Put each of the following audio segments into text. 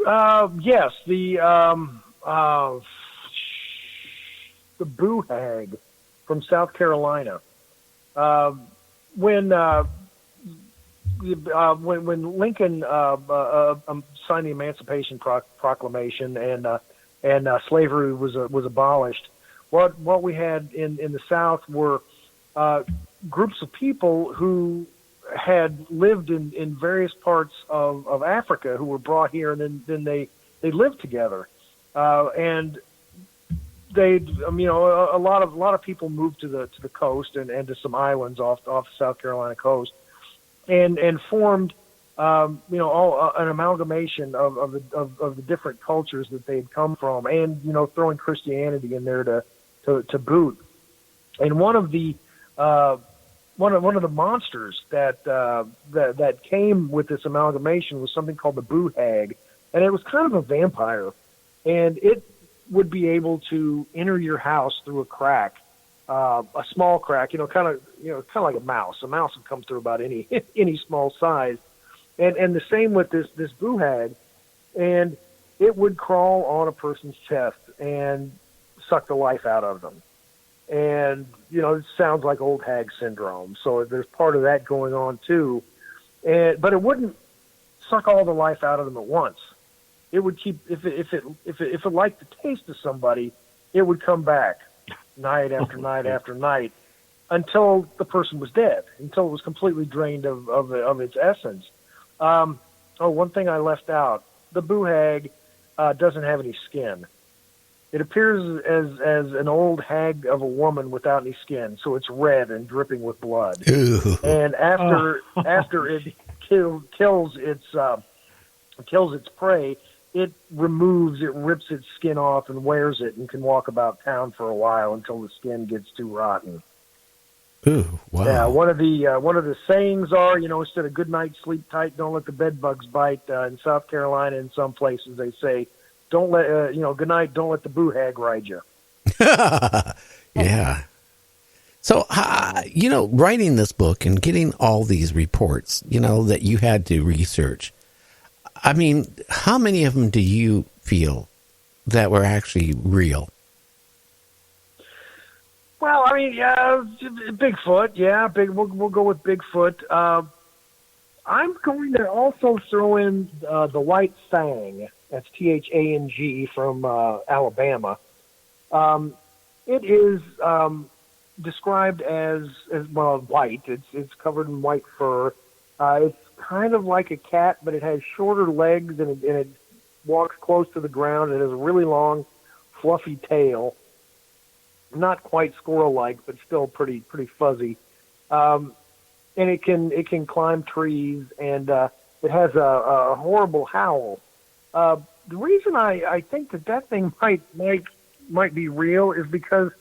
Yes, the boo hag from South Carolina. Uh, when when Lincoln signed the Emancipation Proclamation and slavery was abolished, what we had in the South were groups of people who had lived in various parts of Africa who were brought here, and then they lived together, and they a lot of people moved to the coast and to some islands off the South Carolina coast, and formed all an amalgamation of the different cultures that they had come from, and throwing Christianity in there to boot. And one of the monsters that came with this amalgamation was something called the boo hag, and it was kind of a vampire, and it would be able to enter your house through a crack, a small crack, kind of like a mouse. A mouse would come through about any any small size, and the same with this boo hag, and it would crawl on a person's chest and suck the life out of them. And it sounds like old hag syndrome, so there's part of that going on too. But it wouldn't suck all the life out of them at once. It would keep if it liked the taste of somebody, it would come back night after night after night until the person was dead, until it was completely drained of its essence. One thing I left out: the boo hag doesn't have any skin. It appears as an old hag of a woman without any skin, so it's red and dripping with blood. Ew. And after it kills its prey, it rips its skin off and wears it, and can walk about town for a while until the skin gets too rotten. Ooh, wow. Yeah, one of the sayings are, instead of good night, sleep tight, don't let the bed bugs bite. In South Carolina, in some places, they say, don't let good night, don't let the boo hag ride you. Yeah. So, writing this book and getting all these reports, that you had to research. I mean, how many of them do you feel that were actually real? Well, I mean, Bigfoot. Yeah, we'll go with Bigfoot. I'm going to also throw in the white fang. That's Thang from Alabama. It is described as white. It's covered in white fur. It's kind of like a cat, but it has shorter legs, and it walks close to the ground. It has a really long, fluffy tail. Not quite squirrel-like, but still pretty fuzzy. And it can climb trees, and it has a horrible howl. The reason I think that thing might be real is because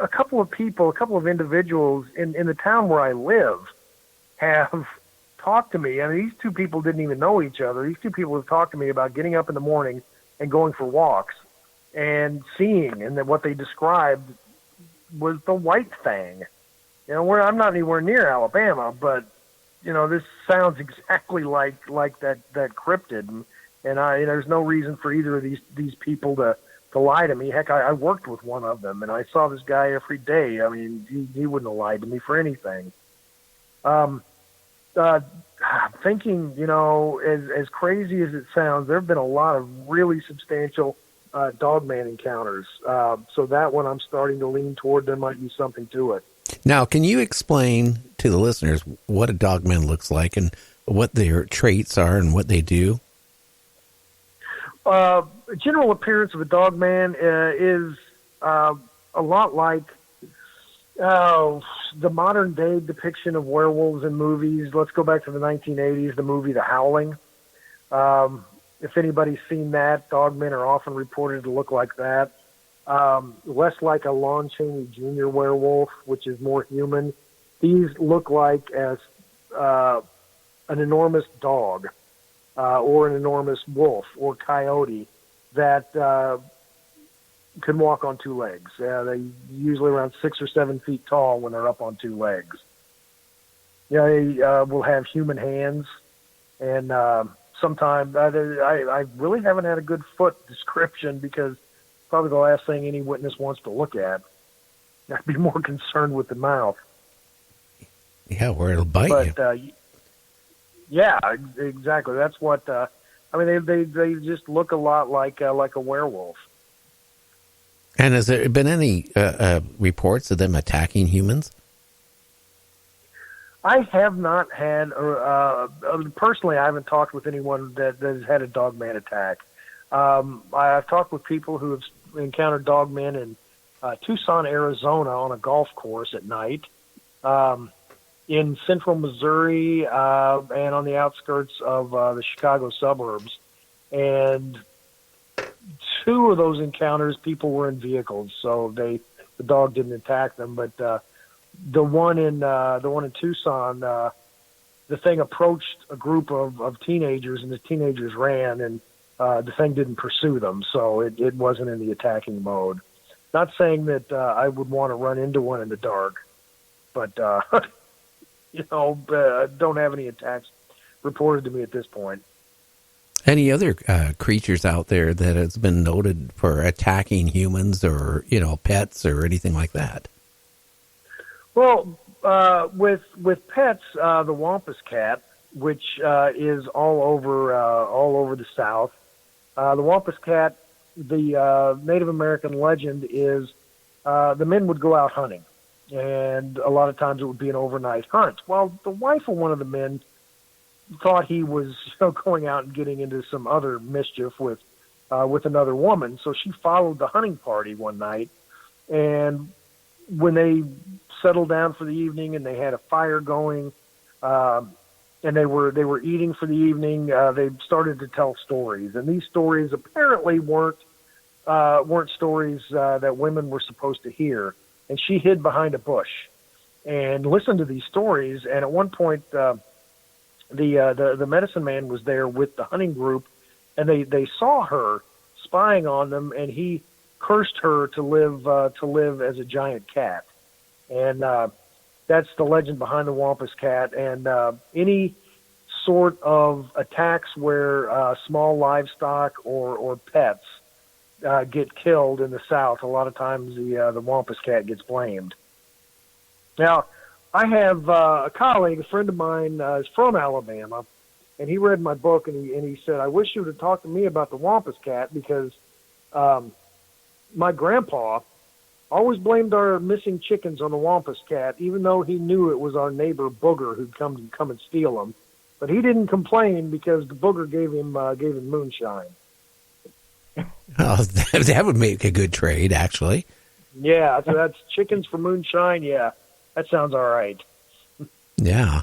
a couple of individuals in the town where I live have talked to me. I mean, these two people didn't even know each other. These two people have talked to me about getting up in the morning and going for walks and seeing, and that what they described was the white fang. Where I'm not anywhere near Alabama, but this sounds exactly like that cryptid, and there's no reason for either of these people to lie to me. Heck, I worked with one of them, and I saw this guy every day. I mean, he wouldn't have lied to me for anything. Thinking, as crazy as it sounds, there have been a lot of really substantial dogman encounters. So that one I'm starting to lean toward there might be something to it. Now, can you explain to the listeners what a dogman looks like and what their traits are and what they do? General appearance of a dogman is a lot like the modern day depiction of werewolves in movies. Let's go back to the 1980s, the movie The Howling. If anybody's seen that, dogmen are often reported to look like that. Less like a Lon Chaney Jr. werewolf, which is more human. These look like an enormous dog, or an enormous wolf or coyote that can walk on two legs. They're usually around 6 or 7 feet tall when they're up on two legs. They will have human hands, and sometime. I really haven't had a good foot description because it's probably the last thing any witness wants to look at. I'd be more concerned with the mouth. Yeah, where it'll bite you. Yeah, exactly. That's what. I mean, they just look a lot like a werewolf. And has there been any reports of them attacking humans? I have not had, personally, I haven't talked with anyone that has had a dogman attack. I've talked with people who have encountered dogmen in Tucson, Arizona on a golf course at night, in central Missouri, and on the outskirts of the Chicago suburbs. And 2 of those encounters, people were in vehicles, so the dog didn't attack them, but the one in Tucson, the thing approached a group of teenagers, and the teenagers ran, and the thing didn't pursue them, so it wasn't in the attacking mode. Not saying that I would want to run into one in the dark, but don't have any attacks reported to me at this point. Any other creatures out there that has been noted for attacking humans or pets or anything like that? Well, with pets, the Wampus cat, which is all over the South. The Wampus cat, the Native American legend is the men would go out hunting, and a lot of times it would be an overnight hunt. Well, the wife of one of the men thought he was going out and getting into some other mischief with another woman, so she followed the hunting party one night, and when they settled down for the evening and they had a fire going, and they were eating for the evening, they started to tell stories, and these stories apparently weren't stories that women were supposed to hear. And she hid behind a bush and listened to these stories. And at one point, the medicine man was there with the hunting group, and they saw her spying on them, and he cursed her to live as a giant cat. And that's the legend behind the Wampus cat. And any sort of attacks where small livestock or pets get killed in the South, a lot of times the Wampus cat gets blamed. Now, I have a colleague, a friend of mine, is from Alabama, and he read my book, and he said, "I wish you would have talked to me about the Wampus cat, because my grandpa always blamed our missing chickens on the Wampus cat, even though he knew it was our neighbor Booger who'd come and steal them. But he didn't complain because the Booger gave him moonshine." Oh, that would make a good trade, actually. Yeah, so that's chickens for moonshine. Yeah, that sounds all right. Yeah.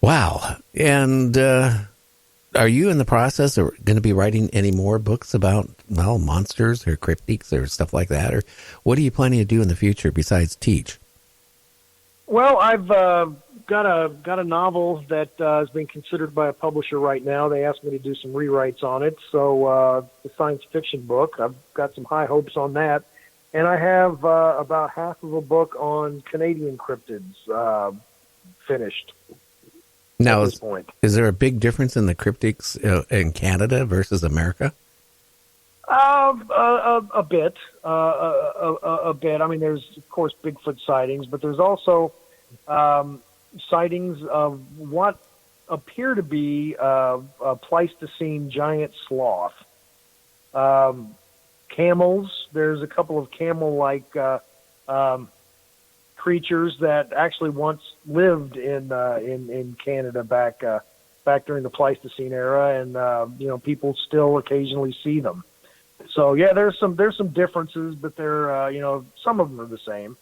Wow. And are you in the process of going to be writing any more books about, monsters or cryptids or stuff like that? Or what are you planning to do in the future besides teach? Well, I've got a novel that is being considered by a publisher right now. They asked me to do some rewrites on it. So the science fiction book, I've got some high hopes on that. And I have about half of a book on Canadian cryptids finished. Now, is there a big difference in the cryptids in Canada versus America? A bit. A bit. I mean, there's, of course, Bigfoot sightings, but there's also sightings of what appear to be a Pleistocene giant sloth. Camels. There's a couple of camel-like creatures that actually once lived in Canada back during the Pleistocene era, and people still occasionally see them. So yeah, there's some differences, but they're some of them are the same.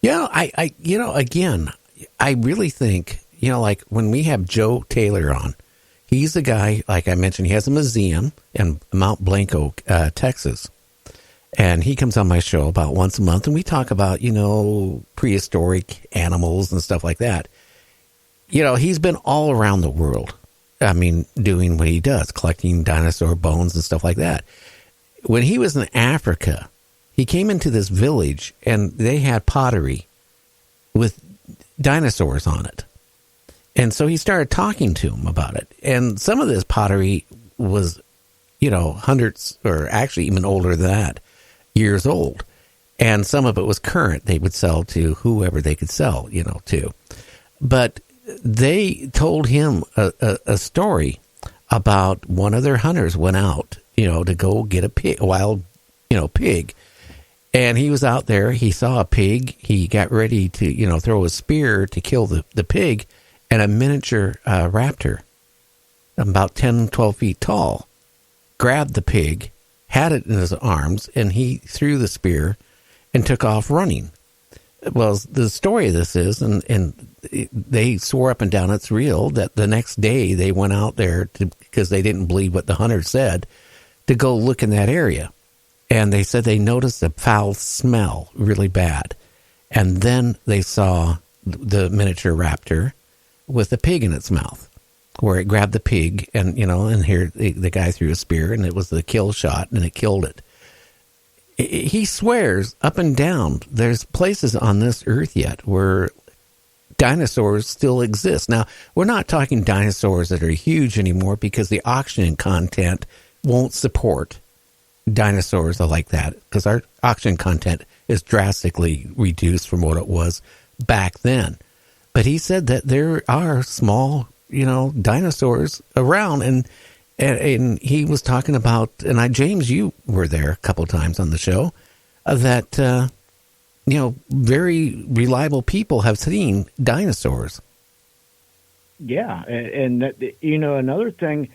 Yeah, I again, I really think, like when we have Joe Taylor on, he's the guy, like I mentioned, he has a museum in Mount Blanco, Texas. And he comes on my show about once a month, and we talk about, prehistoric animals and stuff like that. He's been all around the world. I mean, doing what he does, collecting dinosaur bones and stuff like that. When he was in Africa, he came into this village, and they had pottery with dinosaurs on it. And so he started talking to him about it. And some of this pottery was, hundreds, or actually even older than that, years old. And some of it was current. They would sell to whoever they could sell, to. But they told him a story about one of their hunters went out, to go get a wild, pig. And he was out there. He saw a pig. He got ready to, throw a spear to kill the pig. And a miniature raptor, about 10, 12 feet tall, grabbed the pig, had it in his arms, and he threw the spear and took off running. Well, the story of this is, and they swore up and down it's real, that the next day they went out there because they didn't believe what the hunter said, to go look in that area. And they said they noticed a foul smell really bad. And then they saw the miniature raptor with a pig in its mouth, where it grabbed the pig and, and here the guy threw a spear and it was the kill shot and it killed it. He swears up and down there's places on this earth yet where dinosaurs still exist. Now, we're not talking dinosaurs that are huge anymore because the oxygen content won't support dinosaurs like that, because our oxygen content is drastically reduced from what it was back then. But he said that there are small, dinosaurs around, and he was talking about, and James, you were there a couple of times on the show, that very reliable people have seen dinosaurs. Yeah, and another thing,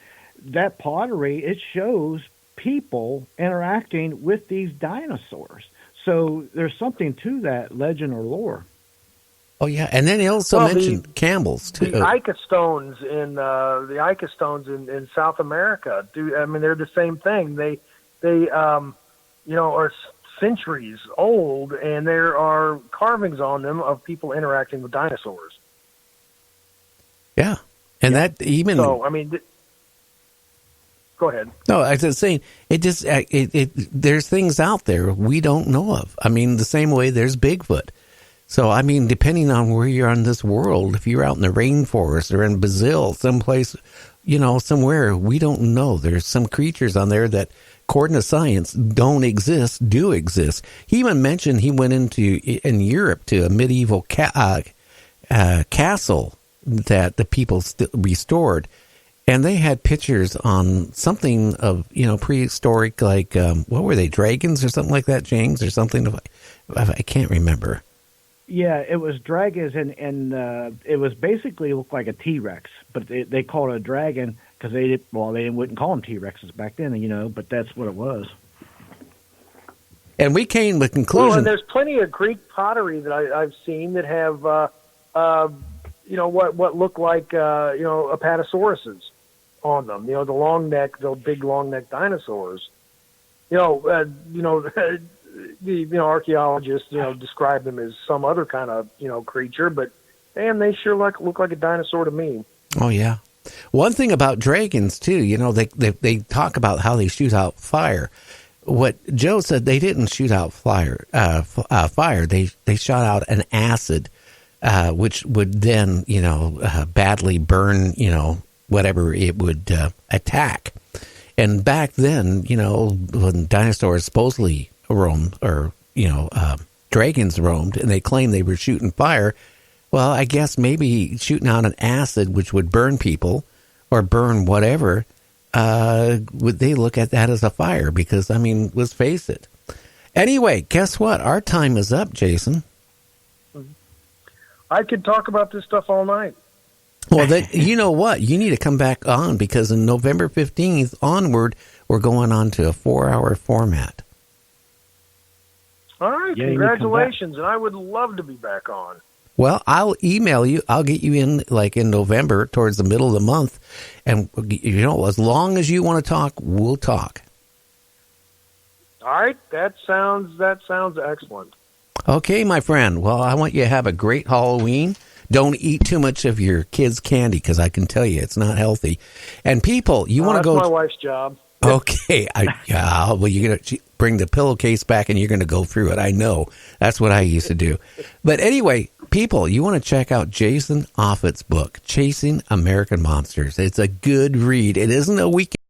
that pottery, it shows people interacting with these dinosaurs. So there's something to that legend or lore. Oh yeah, and then he also mentioned camels too. The Ica stones in South America, they're the same thing. They are centuries old, and there are carvings on them of people interacting with dinosaurs. Yeah, and that even. So go ahead. No, I was saying it just there's things out there we don't know of. The same way there's Bigfoot. So, depending on where you're on this world, if you're out in the rainforest or in Brazil, someplace, somewhere, we don't know. There's some creatures on there that, according to science, do exist. He even mentioned he went in Europe to a medieval castle that the people restored. And they had pictures on something of, prehistoric, like, what were they, dragons or something like that, James, or something? I can't remember. Yeah, it was dragons, and it was basically looked like a T-Rex, but they called it a dragon because they wouldn't call them T-Rexes back then, but that's what it was. And we came with conclusion. Well, and there's plenty of Greek pottery that I've seen that have, what look like, apatosauruses on them. The long neck, the big long neck dinosaurs. The archaeologists, describe them as some other kind of, creature, but damn, they sure look like a dinosaur to me. Oh yeah. One thing about dragons too, they talk about how they shoot out fire. What Joe said, they didn't shoot out fire. They shot out an acid, which would then, badly burn, whatever it would attack. And back then, when dinosaurs supposedly roamed, or dragons roamed, and they claimed they were shooting fire. Well, I guess maybe shooting out an acid which would burn people or burn whatever, would they look at that as a fire? Because let's face it. Anyway, guess what? Our time is up, Jason. I could talk about this stuff all night. Well, you know what? You need to come back on, because in November 15th onward, we're going on to a 4-hour format. All right, congratulations, and I would love to be back on. Well, I'll email you. I'll get you in in November, towards the middle of the month, and as long as you want to talk, we'll talk. All right, that sounds excellent. Okay, my friend. Well, I want you to have a great Halloween. Don't eat too much of your kids' candy, because I can tell you it's not healthy. And people, you want to go. That's my wife's job. Okay, well, you're gonna bring the pillowcase back and you're going to go through it. I know. That's what I used to do. But anyway, people, you want to check out Jason Offutt's book, Chasing American Monsters. It's a good read. It isn't a weekend